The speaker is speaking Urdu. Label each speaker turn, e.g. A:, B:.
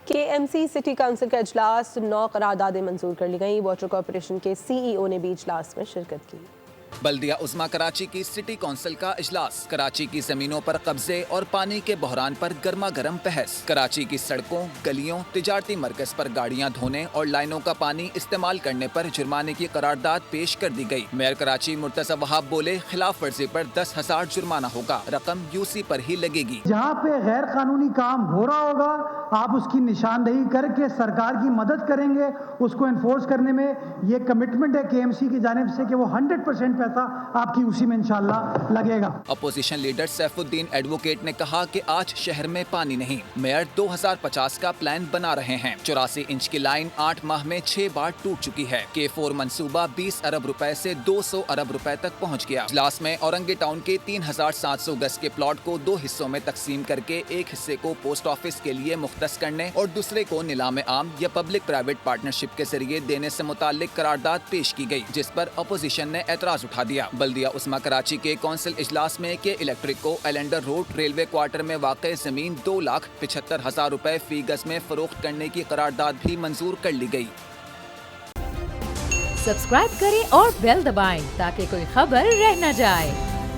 A: KMC سٹی کونسل کا اجلاس 9 قراردادیں منظور کر لی گئیں۔ واٹر کارپوریشن کے CEO نے بھی اجلاس میں شرکت کی۔
B: بلدیہ عظمیٰ کراچی کی سٹی کونسل کا اجلاس، کراچی کی زمینوں پر قبضے اور پانی کے بحران پر گرما گرم بحث۔ کراچی کی سڑکوں، گلیوں، تجارتی مرکز پر گاڑیاں دھونے اور لائنوں کا پانی استعمال کرنے پر جرمانے کی قرارداد پیش کر دی گئی۔ میئر کراچی مرتضی وہاب بولے، خلاف ورزی پر 10,000 جرمانہ ہوگا، رقم UC پر ہی لگے گی۔
C: جہاں پہ غیر قانونی کام ہو رہا ہوگا آپ اس کی نشاندہی کر کے سرکار کی مدد کریں گے، اس کو انفورس کرنے میں یہ کمٹمنٹ ہے KMC کی جانب سے کہ وہ 100% پیسہ آپ کی اسی میں انشاءاللہ لگے گا۔
B: اپوزیشن لیڈر سیف الدین ایڈوکیٹ نے کہا کہ آج شہر میں پانی نہیں، میئر 2050 کا پلان بنا رہے ہیں۔ 84 انچ کی لائن 8 ماہ میں 6 بار ٹوٹ چکی ہے۔ K4 منصوبہ 20 ارب روپے سے 200 ارب روپے تک پہنچ گیا۔ اجلاس میں اورنگی ٹاؤن کے 3700 گز کے پلاٹ کو 2 حصوں میں تقسیم کر کے ایک حصے کو پوسٹ آفس کے لیے مختص کرنے اور دوسرے کو نیلام عام یا پبلک پرائیویٹ پارٹنرشپ کے ذریعے دینے سے متعلق قرارداد پیش کی گئی، جس پر اپوزیشن نے اعتراض اٹھا دیا۔ بلدیہ عظمیٰ کراچی کے کونسل اجلاس میں کے الیکٹرک کو ایلنڈر روڈ ریلوے کوارٹر میں واقع زمین 2,75,000 روپے فی گز میں فروخت کرنے کی قرارداد بھی منظور کر لی گئی۔
D: سبسکرائب کریں اور بیل دبائیں تاکہ کوئی خبر رہ نہ جائے۔